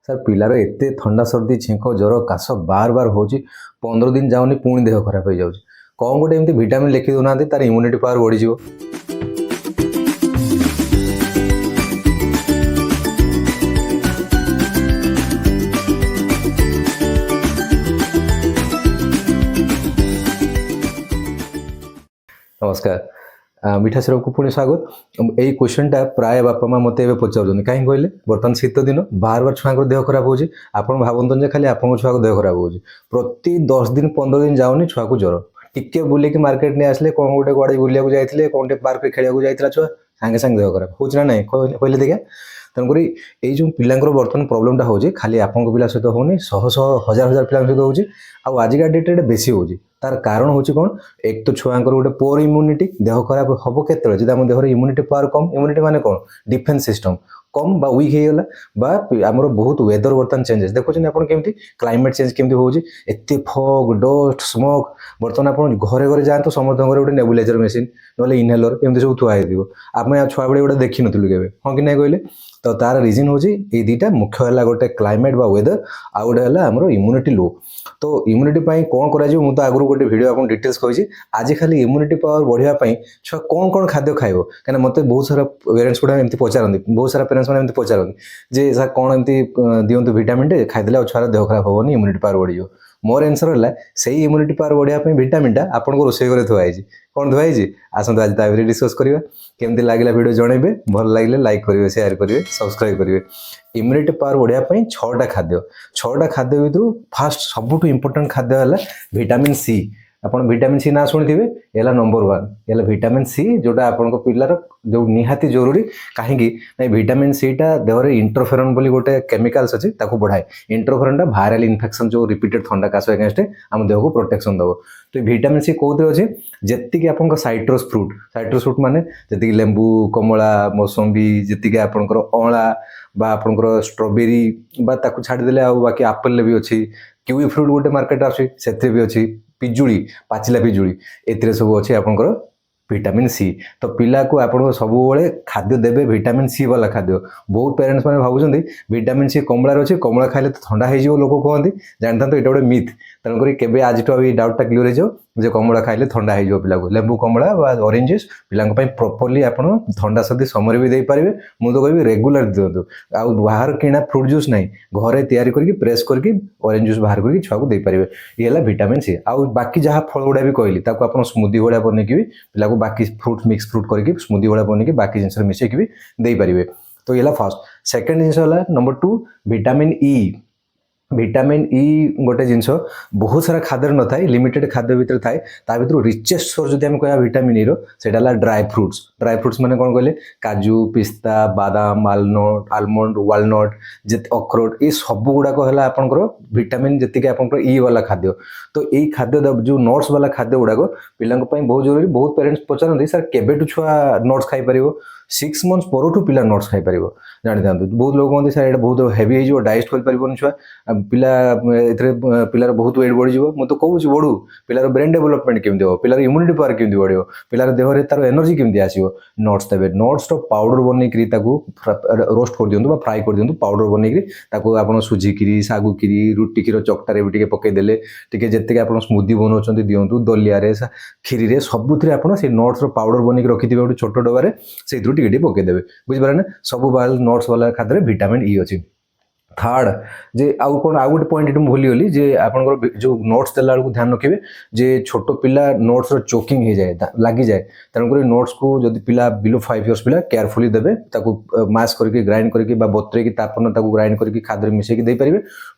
Sir पिलार एते थंडा सर्दी छेक ज्वर काश बार बार हो 15 दिन जाऊनी पुणी देह खराब हो जाऊँ कौन गोटे एमती विटामिन लिखि दौना तार इम्यूनिटी पावर बढ़ी। नमस्कार मिठा सिरप को पुणी स्वागत। यही क्वेश्चन टा प्राय बापा माँ मत पचार कहीं कहले बर्तमान शीत दिन बार बार छुआ देह खराब हो भावतन खाली आप छुआ को देह खराब हो प्रति 10 दिन 15 दिन जाऊनी छुआ को ज्वर टिके बुलिक मार्केट नहीं आसले कौन गोटे गाड़ी बुलिया जाते कौन टे पार्क खेल जाता छुआ सांगे सांगे देह खराब हो ना कहले देखा। तेणुक जो पिलांकर बर्तमान प्रोब्लेम हो खाली आप पिला सहित होनी शह शह हजार हजार पिला सहित हो आजिका डेट्रे बेसी हो तार कारण हूँ कौन एक तो छुआ गोटे पोर इम्यूनिटी देह खराब हम केत there immunity power come immunity माने कौन डिफेन्स सिस्टम कम बा वीक होगला बा आमर बहुत वेदर बर्तमान चेंजेस देखुन आप केमती क्लाइमेट चेंज केमती होती एत फग डस्ट स्मोक बर्तमान आप घरे घरे जातु समस्त घर गोटे नेबुलाइजर मेसीन ना इनहेलर एमती सब थुआ आम छुआ बेले गोटे देखी नुँ के हाँ कि नहीं कहले तो तार रिजन हूँ ये दुटा मुख्य है गोटे क्लाइमेट बा वेदर आउ गोटे है आमर इम्यूनिटी लो। तो इम्यूनिटी कौन कर तो आगु गोटे वीडियो आपको डिटेल्स कही आज खाली इम्यूनिटी पावर बढ़ापी छुआ कौन कौन खाद्य खाइब कहीं मत बहुत सारा पेरेंट्स गुड़ा एमती पचारती बहुत सारा पेरेंट्स मैंने पचारती जे सर कौन एमती दिंतु भिटामिन टे खाईदे छुआर देह खराब हेनी इम्यूनिटी पावर बढ़ मोर आंसर है से इम्यूनिटी पावर बढ़ापी भिटामिन आपको रोषे घर थुआई कौन थुआई आसतु आज ताकि डिस्कस करवा केमती लगे वीडियो जनइबे भल लगे लाइक करेंगे शेयर करेंगे सब्सक्राइब करेंगे। इम्यूनिटी पावर बढ़ापी 6टा खाद्य भितर फास्ट सबुठ इंपोर्टेंट खाद्य है विटामिन सी आप विटामिन सी ना शुणी थे नंबर 1 ये विटामिन सी जोटा आप पिलार जो निहाती जरूरी कहीं विटामिन सी टा देहर इंटरफेरन बोली गोटे केमिकल्स अच्छे बढ़ाए इंटरफेरन टा वायरल इन्फेक्शन जो रिपीटेड थंडा काश एगेंस्ट आम देह को प्रोटेक्शन दब। तो विटामिन सी कौन अच्छे जी आप साइट्रस फ्रूट माने जी लेंबू कमला मौसम्बी जी आपंकर अँला बा आपंकर स्ट्रॉबेरी बा छाड़देले आ बाकी आपेल भी अच्छी किवी फ्रूट गोटे मार्केट आसे भी अच्छी पिजुड़ी पाचिला पिजुड़ी ए सब अच्छे आपंकर विटामिन सी। तो पिला को आप सब खाद्य देवे विटामिन सी वाला खाद्य बहुत पेरेंट्स मैंने भावुं विटामिन सी कमलार अच्छे कमला खाइले तो ठंडा हो लोक कहते जानता तो ये गोटे मिथ तेणुक केवे आज डाउटा क्लीयर हो जे कमला खाइले ठंडा हो पिला को लेंबू कमला ऑरेंजेस पिला प्रॉपर्ली आप ठंडा सर्दी समय भी दे पारे मुझे तो कह रेगुलर दिंतु आ बाहर किना फ्रूट जूस ना घरे तैयारी करके प्रेस करके ऑरेंज जूस बाहर करके छुआ को दे पारे ये है विटामिन सी। आउ बाकी जहाँ फल गुड़ा भी कहली आप स्मूदी भाया बनैकी पिला को बाकी फ्रूट मिक्स फ्रूट करके स्मूदी भाया बनैकी बाकी जिन मिसेक भी दे पारे। तो ये फर्स्ट सेकेंड जिन नंबर 2 विटामिन ई गोटे जिनस बहुत सारा खाद्य न था लिमिटेड खाद्य भितर थाए भर रिचेस्ट सोर्स जो आम कह विटामिन ई रोटा ड्राई फ्रुट्स माने कौन कहले काजू पिस्ता बादाम आलमंड वालनट अखरोट ये सब गुड़ाक है आपंकर विटामिन जी आप ई वाला खाद्य। तो यही खाद्य जो नट्स वाला खाद्य गुड़ाक पिला बहुत जरूरी बहुत पेरेंट्स पचारती सर केबेठू छुआ नट्स खाई पार 6 months पर पिला नट्स खाई पार जानी था बहुत लोग कहते सर ये बहुत हेवी हो डाइजेस्ट कर पार छुआ पिला पिलार बहुत वेट बढ़ मुझे तो कहूँ बढ़ू पिलार ब्रेन डेभलपमेंट केमती हो पिलार इम्यूनिटी पावर केमती बढ़ पिलार देह तार एनर्जी केमती आसो नट्स देवे नट्स पाउडर बनईकरी रोस्ट कर दिंतु फ्राए कर दिंतु पाउडर बनईकरी आप सुझिकी सागुकी रुटी क्षीर चकटारे भी टे पकईदे टे जितने आप स्मूदी बनाऊँ दिंतु दलिया खीरी सबुथ आप नट्स पाउडर बनईक रखिथे गोटे छोट डबार से टे पकईदेवे बुझीपारे ना सब वाला नट्स वाला खाद्य विटामिन ई अच्छी। थर्ड जे आउ कौन आउ गोटे पॉइंट भूलीगली जे आपंकर जो नट्स देला बेलू ध्यान रखिए जे छोट पिला नट्स चोकिंग हो जाए लगी जाए तेणुक नट्स को जब पिला बिलो 5 years पिला केयरफुली देवे मास करके ग्राइंड करके बतरेकी तापन ग्राइंड करके खाद्य मिसेक दे पारे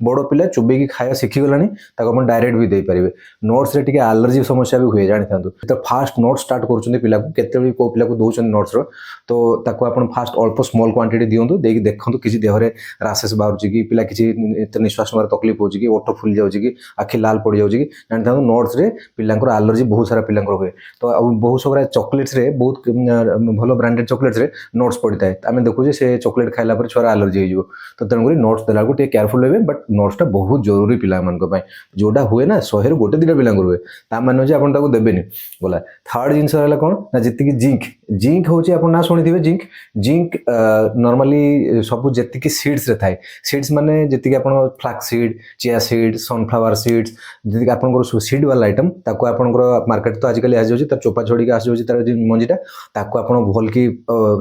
बड़ पिला चुबेकी खाया शिखीगला आप डायरेक्ट भी दे पारे नट्स रे एलर्जी समस्या भी हुए जानी था तो फास्ट नट्स स्टार्ट कर पिला को केते को पिला को दौरान नट्स तो आप फास्ट अल्प स्मॉल क्वांटिटी दिंतु देखु किसी देहरे रासेस बाहर कि पिला किसी निश्वास नबार तकलीफ हो ओठ फुली जाऊँगी कि आखि लाल पड़ जाऊँगी जानते नट्स रे पिलांकर एलर्जी बहुत सारा पिलांकर हुए। तो बहुत सारा चॉकलेट्स रे बहुत भल ब्रांडेड चॉकलेट्स रे नट्स पड़ता है आम देखुचे से चॉकलेट खाइला पर छुआ एलर्जी हो तो तेणुक नट्स देला को केयरफुल रहे बट नट्सटा बहुत जरूरी पिला जोटा हुए ना 100 ରୁ 1-2ଟା पिलांकर हुए ता माने जे आपन ताको देबेनी बोला। थर्ड जिनस रहला कोन ना जति जिंक होची आपन ना सुनी थिबे जिंक नॉर्मली सब जति सीड्स रे थाए सीड्स माने जति आपण flax seed chia seed sunflower seeds जति आपण सीड वाला आइटम ताको आपण मार्केट तो आजिकल आसी तार चोपा छोड़ी के आसी तार मंजीटा ताको आपण भल की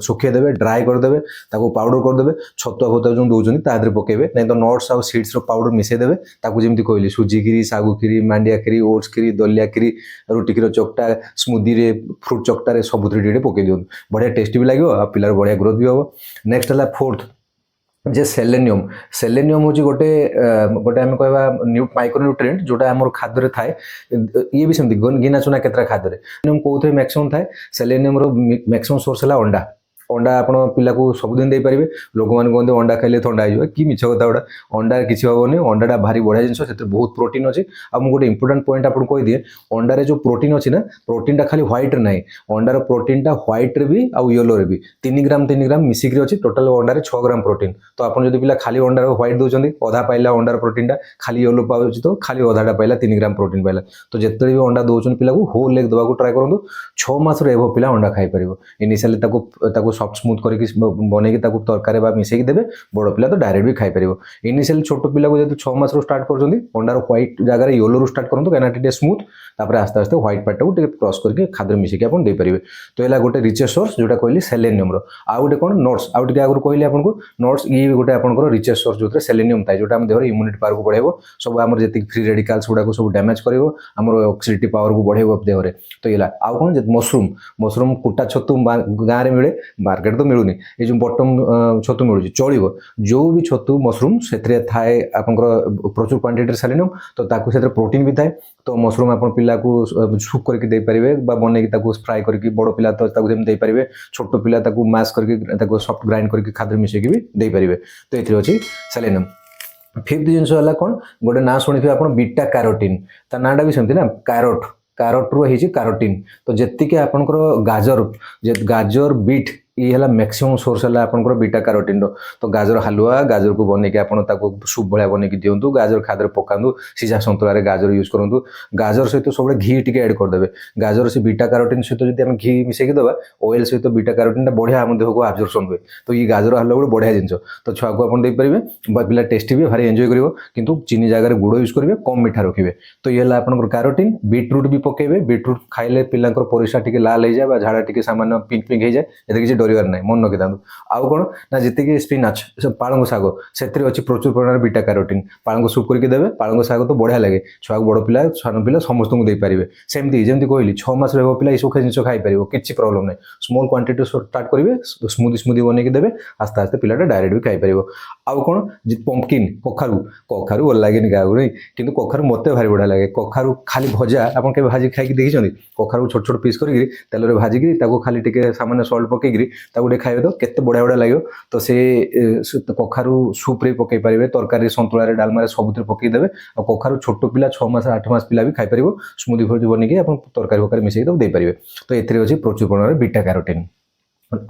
सुखे देबे ड्राई कर देबे ताको पाउडर कर देबे छतुआ फतुआ जो दउछनी ता देरे पकेबे नै तो नट्स आ सीड्स रो पाउडर मिसे देबे ताको जेमति कहली सुजी खीरी सागु खीरी मांडिया खीरी ओट्स खीरी दलिया खीरी रोटी खीर चकटा स्मूदी रे फ्रूट चकटा रे सब थ्री पके दियो बढ़िया टेस्टी भी लगे आ पिलार बढ़िया ग्रोथ भी हम। नेक्स्ट है फोर्थ जे सेलेनियम सेलेनियम हूँ गोटे गोटे आम कह माइक्रोन्यूट्रिएंट जोटा आम खाद्य थाए ये भी सेमती गिना चुना केतरा खाद्य कौन मैक्सिमम थाए सेलेनियम मैक्सिमम सोर्स है अंडा अंडा आपण पिला को सबुदिन दे पारे लोक मैंने कहते अंडा खाइले थंडा हो कि मिछ कथा गुड़ा अंडा किसी हेनी अंडाटा भारी बढ़िया जिन से बहुत प्रोटीन अच्छी आ गोटे इंपोर्टेंट पॉइंट आपको कही दिए अंडारे जो प्रोटीन अच्छी ना प्रोटीनटा खाली व्हाइट ना अंडार प्रोटीनटा व्हाइट रे भी आउ येलो रे भी 3 ग्राम मिसिक अच्छी टोटाल अंडारे 6 ग्राम प्रोटीन तो आपन जदि पिला खाली अंडार व्हाइट दउछंदी अधा पाइला अंडार प्रोटीनटा खाली येलो पाउछ तो खाली अधाटा पाइला 3 ग्राम प्रोटीन पाइला तो जिते भी अंडा दउछन पिला को होल लेग दवा को ट्राई करंतु 6 मास रे एभो पिला अंडा खाई परिबो इनिशियली ताको सॉफ्ट स्मूथ करके बनैकी तरकारी मिसेकी देवे बड़ पिला तो डायरेक्ट भी खाई पार इनिशियल छोट पिला को जब 6 मास स्टार्ट कर अंडार व्हाइट जगह येलो रू स्टार्ट करूँ कहीं स्मूथ तापर आस्ते आस्ते व्हाइट पार्ट को क्रॉस करके खाद्य मिसेकी आप देपारे तो ये गोटे रिचेस्ट सोर्स जोटा कहली सेलेनियम आउ गोटे कौन नट्स आउ टे आगुरी कहली आपको नट्स ये गोटे आपंकर रिचेस्ट सोर्स जो सेलेनियम थाए जोटा देह इम्यूनिटी पावर को बढ़ेबो सब आम जी फ्री रेडिकल्स गुड़ा सब डैमेज कर ऑक्सीडेटिव पावर को बढ़ेबो देहरे तो ये आउ कौन मशरूम मशरूम कुटा छतु गाँव में मिले मार्केट तो मिलूनी ये जो बटम छतु मिलूँ चलो जो भी छतु मशरूम से थाए आपंकर प्रचुर क्वांटिटी सेलेनियम तो ताकू से प्रोटीन भी थाए तो मशरूम आप पिला को सूप करके दे पारे बनई फ्राए करके बड़ पिला तो दे पारे छोट पिला मैश करके सॉफ्ट ग्राइंड करके खाद्य मिसेकी भी दे पारे तो ये अच्छी सेलेनियम। फिफ्थ जिनस है कौन गोटे ना शुणी आप बीटा कैरोटीन ता नाटा भी सेमती ना कैरोट रू है कैरोटीन तो जी आपंकर गाजर बीट ये है मैक्सिमम सोर्स है आपंकर बीटा कैरोटीन तो गाजर हलुआ गाजर को बनईकि सूप भाया बनईकि दिंतु गाजर खाद्य पकातु सीझा सतुला गाजर यूज करूँ गाजर सहित सब घी टी एड करदे गाजर से बीटा कैरोटीन सहित जब घी मिसेकी देवा ऑयल सहित बीटा कैरोटीन बढ़िया आम देह को आब्जर्प्शन हुए तो ये गाजर हलुआ गोटे बढ़िया जिन तो छुआ को आप देपारे पिला टेस्टी भी भारी एंजॉय करिवो किंतु चीनी जगह गुड़ यूज करेंगे कम मिठा रखिए तो ये आपंकर कैरोटीन बीटरूट भी पकेबे बीटरूट खाइले पिला परिस्रा टी लाल हो जाए झाड़ा टी सामान्य पिंक पिंक हो जाए ये किसी डर ना मन रखी था आउ कौन ना जी स्पिनाच पालंग शाग से अच्छी प्रचुर परिमाण बीटा कैरोटीन पालंग सूप करके देवे पालंग शाग तो बढ़िया लगे छुआ बड़ पिला सान पिला समस्त को देपारे सेमती जमी कहली 6 मास पिला ये सब जिन खाई पार किसी प्रॉब्लम नहीं स्मॉल क्वांटिटी स्टार्ट करेंगे स्मूदी बनईकि देवे आस्ते आस्ते पिलाटा डायरेक्ट भी खाई पार आउ कौन पंपकिन कखारू भल लगे क्या नहीं कि कखारू मत भारी बढ़िया लगे कखारू खाली भजा आप भाजी खाई देखी कखारू छोट छोट पीस कर तेल भाजिकी खाली टे सामान्य सल्ट पकईकि खाइबे तो केते बढ़िया बढ़िया लगे तो से कखारू सूप रे पकई पारे तरकारी सन्तुला डालमा सब पकईदेवे और कखारू छोट पिला 6 मास 8 मास पिला भी खाई पार स्मूदी फूदी बनईकि तरकारी फरकारी मिसेकी दे पारे तो ये अच्छी प्रचुर परिमाण बीटा कैरोटीन।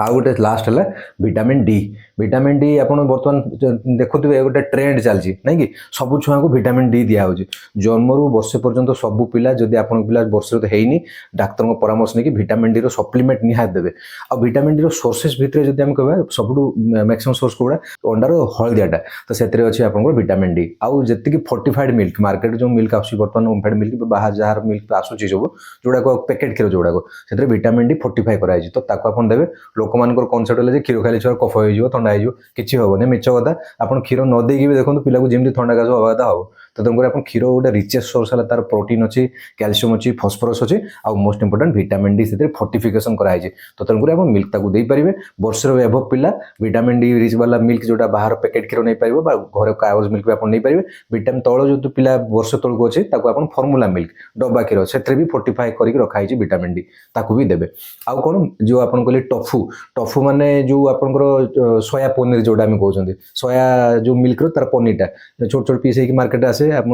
आउ गोटे लास्ट है विटामिन डी आप बर्तमान देखुए गोटे ट्रेंड चलती ना कि सब छुआ को विटामिन डी दिया जन्म रू वर्षे पर्यंत सब पिला जदि आप पिला वर्ष तो है डाक्तर परामर्श नहीं कि विटामिन डी सप्लीमेंट निहात देवे आ विटामिन डी सोर्सेस भितर जब आम कह सब मैक्सिमम सोर्स कौड़ा अंडार हलदियाटा तो से अच्छे आप विटामिन डी आउ जी फोर्टिफाइड मिल्क मार्केट जो मिल्क आस बर्तमान ओमफेड मिल्क बाहर जहाँ मिल्क आसूँ सब जोड़ा पैकेट क्षीर जोड़ाक से विटामिन डी फोर्टिफाई कराई तो आपन देवे लोक मान कनसेप्ट है क्षीर खाली छुआ कफ हो थंडा हो किसी हेनी मिछ कथा आप क्षीर न देकी भी देखो पिला को जमी थंडा काश हवा कथा हम तो तुमको आप क्षीर गोटे रिचेस्ट सोर्स है तार प्रोटीन अच्छी कैल्शियम अच्छी फस्फरस अच्छी आ मोस्ट इंपोर्टेंट विटामिन डी से फोर्टिफिकेशन कराई तो तुमको आप मिल्क ताकू दे पारे वर्षर एभ पिला विटामिन डी रिच वाला मिल्क जोटा बाहर पैकेट क्षीर नहीं पार घर कागज मिल्क भी आप नहीं पारे विटामिन तौल जो पिला वर्ष तौक अच्छे आप फर्मुला मिल्क डब्बा क्षीर से भी फोर्टिफाई करके रखाई विटामिन डी ताकू भी देवे आउ कौन जो आप कहले टफू माने जो आपंकर सोया पनीर जोटा आम कहते सोया जो मिल्क तार पनीरटा छोट छोट पीस मार्केट आसे आप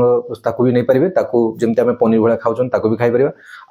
भी नहीं पारे जमी आम पनीर भाया खाऊ भी खाई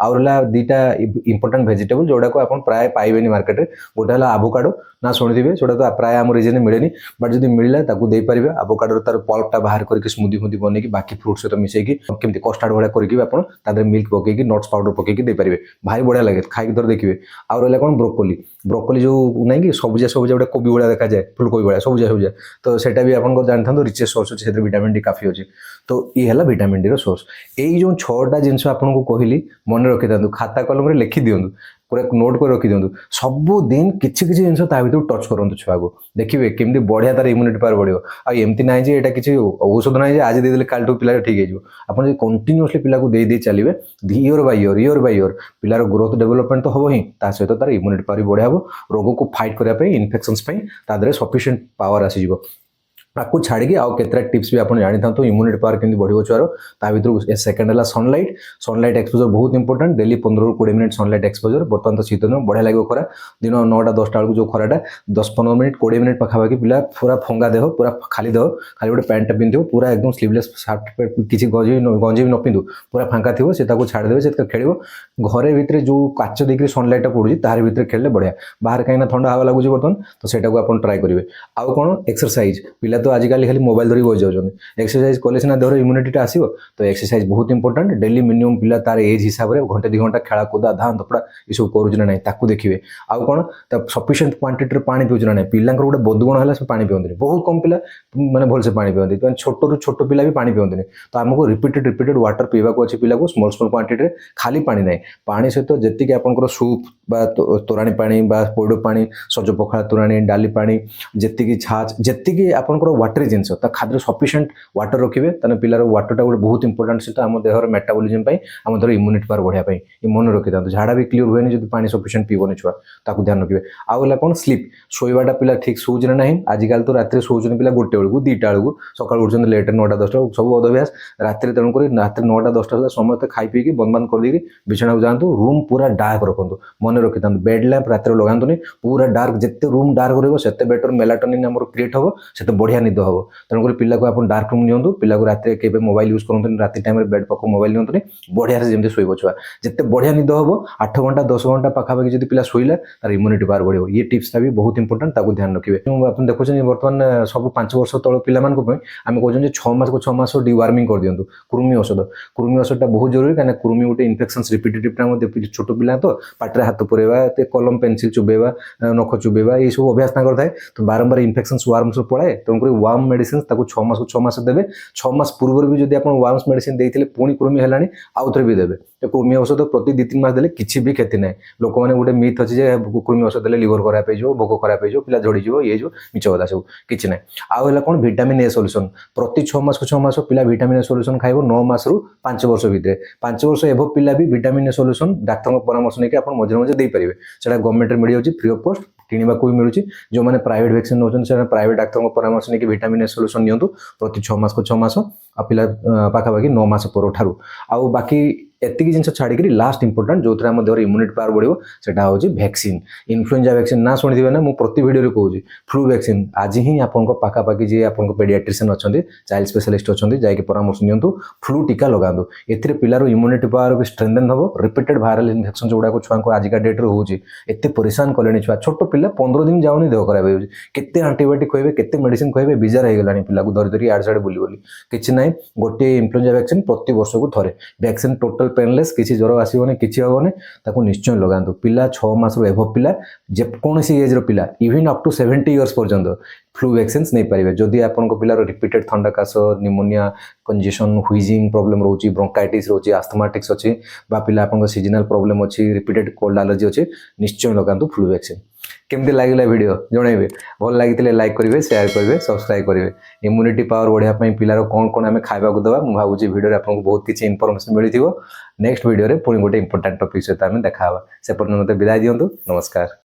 आउ रहा दुईटा इंपोर्टेंट भेजिटेबल जोड़ा को आप प्राय पाइबे मार्केट में गोटे है आभोकाडो ना शुणी जोटा तो प्राय आम रिजन में मिले बट जब मिलला दे पारे आभोकाडो तार पल्पटा बाहर करके स्मूदी फूदी बनईकि बाकी फ्रुट सहित मिसेकी केमती कस्टार्ड भाया करके आप मिल्क पकईकि नट्स पाउडर पकईकि दे पारे भारी बढ़िया लगे खाई थोड़े देखिए आउ रहा कौन ब्रोकोली ब्रोकोली जो नहीं कि सबुजा सबुजा गोटे कोबी भाया देखा जाए फुलकोबी भाया सबुजा सबुजा तो सेटा भी आपन जानी था रिचेस्ट सोर्स अच्छे से विटामिन डी काफी अच्छी तो ये है विटामिन डी रो सोर्स यही जो 6टा जिनस आपको कहली मन रखी था खाता कलम लिखि दिंतु पूरा नोट कर रखी दिंतु सबुदिन किसी किसी जिन भर टच करूँ छुआ को देखिए केमी बढ़िया तार इम्यूनिटी पावर बढ़ो आमती ना ये किसी औषध ना आज देदेले कालू पिला ठीक हो आप कंटिन्यूअसली पिला दे चलिए इयर बाय इयर पिलार ग्रोथ डेवलपमेंट तो हम ही सहित तार इम्यूनिटी पावर बढ़िया हम रोग को फाइट करने इन्फेक्शंस तादे सफिशिएंट पावर आसीज आपको छाड़ी आउ केतरा टिप्स भी आप जानी था इम्यूनिटी पावर केमती बढ़ो छुआर ता भर सेकेंड है सनलाइट एक्सपोजर बहुत important daily 15-20 minute sunlight exposure बर्तमान तो शीत दिन बढ़िया लगे खरा दिन 9टा-10टा बेलू जो खराटा 10-15 मिनट 20 मिनट पाखापाखि पिला पूरा फंगा देह पूरा खाली देह खाली गोटे पैंटा पिंधु पूरा एकदम स्लीवलेस सार्ट किसी गंजी भी न पिंधु पूरा फांका थी से छाड़देवे से खेल घरे भितर जो काच देकर सनलाइटा पड़ू तार भर खेलने बढ़िया बाहर कहीं ठंडा हवा लगुच बर्तमान तो सेटा को आप ट्राए करेंगे आउ कौन एक्सरसाइज पिला तो आजिकल खाली मोबाइल धरी बस जाऊँगी एक्सरसाइज कले सीना देहर इम्यूनिटी आसो तो एक्सरसाइज बहुत इंपोर्टेंट डेली मिनिमम पिला तार एज हिसाब से घंटे 2 घंटा खेलाकूदा धान धपड़ा ये सब करूँ ना ताकू देखिए आउ कौन सफिशिएंट क्वांटिटी पानी पिऊँ ना पिला गोटे बदगुण है पानी पिंदी बहुत कम पिला मैंने भलसे पानी पिंदी छोट रू छोट पिला भी पानी पिंदी तो आमको रिपीटेड वाटर पीवा अच्छे पिला को स्मॉल क्वांटिटी खाली पानी ना पानी सहित जी आपंकर सूप तोराणी पानी पोड़ पानी सज पखाड़ा तोराणी डाली पानी जी छाच जी आपंकर वाटर जिन खाद्य सफिशिएंट वाटर रखिए तेना पिलार वाटरटा गोटे बहुत इंपोर्टेंट सहित आम देहर मेटाबॉलिज्म आम देहर इम्यूनिटी पावर बढ़िया ये मन रखी था झाड़ा भी क्लीयर हुए जब पानी सफिशिएंट पीबनी छुआ ताकू ध्यान रखिए आउ है कौन स्लीप शोवाटा पिला ठीक शोच ना आजिकल तो रात शोचन पिला 1टे बेलू 2टा बेलू सका उठुं लेट 9टा-10टा सब अदभ्यास रात तेणुक रात 9टा-10टा सुधा समस्त खाई पीकी बंद करदेकी बिछाना जातु रूम पूरा डार्क रखु मन रखी था बेड लैंप रात लगातुनि पूरा डार्क जिते रूम डार्क रही बेटर मेलाटोनिन आम क्रिएट हम से बढ़िया निद हम तेणुक पिला को आप डार्क रूम नियंतु पिला को रात के मोबाइल यूज करते रात टाइम बेड पाख मोबाइल नियंतुनि बढ़िया से जमी शोब छुआ जिते बढ़िया निद हम 8 घंटा 10 घंटा पाखापाखि जब पिला शोला तार इम्यूनिटी पावर बढ़ो ये टिप्सटा भी बहुत इंपोर्टेंट ताकू ध्यान रखिए आप देखुचे बर्तमान सब 5 वर्ष तल पिला आम कहते 6 मास को 6 मास डिवार्मिंग कर दिंतु कृमि औषधटा बहुत जरूरी कहीं कृमि गोटे इन्फेक्शन रिपिटेटिव छोट पिला तो पाटे हाथ पुरेवा कलम पेनसिल चुबेवा नख चुबेवा ये सब अभ्यास थाए तो बारंबार इन्फेक्शन वार्म सब पड़ाए तेणुक वार्म मेडिसिन 6 मास को 6 मास देवे 6 मास पूर्व भी जब आप वार्म्स मेडिसिन देते पुणी कृमि है आउ थे भी देवे तो कृमि औषध प्रति 2-3 मास देले किसी भी क्षति ना लोक मैंने गोटे मिथ अच्छे कृमि औषध देले लिवर खराब हो भोक खराब हो पिला झड़ी ये जो मिछ कथा सब किसी ना आउ है कौन विटामिन ए सॉल्यूशन प्रति 6 मास को 6 मास पिला विटामिन ए सॉल्यूशन खाइब 9 मास रु 5 वर्ष भितर 5 वर्ष एभव पिला भी विटामिन ए सॉल्यूशन डाक्तर परामर्श नहीं आप मझे मझे दे पारे से गवर्नमेंट मिल जाऊँगी फ्री ऑफ कॉस्ट किणवा भी मिलूँ जो मैंने प्राइवेट वैक्सीन नौकरी प्राइवेट डाक्तर परामर्श नहीं विटामिन ए सॉल्यूशन नियंतु प्रति 6 मास को 6 मास आ पिला पाखापाखि 9 मास पर ठारू आउ बाकी एतिकी जिन छाड़ी लास्ट इंपोर्टेंट जो आम देहर इम्यूनिटी पावर बढ़ो सेटा हूँ वैक्सीन इन्फ्लुएंजा वैक्सीन ना शुणी ना मुझे प्रति भिडियो कहूँ फ्लू वैक्सीन आज ही आपको पाखापाखि जी आप पेडियाट्रिशियन अच्छा चाइल्ड स्पेशलिस्ट अच्छा जाकि परामर्श नियंतु फ्लू टीका लगातु ए पिलार इम्यूनिटी पावर भी स्ट्रेंथन हम रिपीटेड भाइरल इन्फेक्शन जो गुड़ाक छुआ को आजिका डेट्रे होती एत परेशान कले छुआ छोट पिला 15 दिन जाऊनी देह खराब होते आंटीबायोटिक कहते केते मेडिसिन कहते बिजार हो गलानी पिला को धरी आड़ साड़े बुली बोली किसी ना गोटे इन्फ्लुएंजा वैक्सीन प्रति वर्ष को थे वैक्सीन टोटल पेनलेस किसी ज्वर आसबनी किसी हेनी ताकू निश्चय लगातु पिला 6 मास एभव पिला जेकोसी एज पिला इवन अप टू 70 इयर्स पर्यंत फ्लू वैक्सीन नहीं पारे जदि आप पिलार रिपीटेड थंडा काश निमोनिया कंजेशन व्हीजिंग प्रॉब्लम रोचे ब्रोंकाइटिस रोचे आस्थमाटिक्स अच्छी पिला आप सीजनल प्रॉब्लम अच्छी रिपीटेड कोल्ड एलर्जी अच्छी निश्चय लगातु फ्लू वैक्सीन केमती लगे वीडियो जनइबे भल लगी लाइक करेंगे शेयर करेंगे सब्सक्राइब करेंगे इम्यूनिटी पावर बढ़िया पिलार कौन कौन आम खावा दवा मुझे भावुँ वीडियो आपको बहुत किसी इनफॉरमेशन मिली नेक्स्ट वीडियो पुणी गोटे इंपोर्टेंट टॉपिक सहित आम देखा से पर्यटन मत विदाय दिंतु नमस्कार।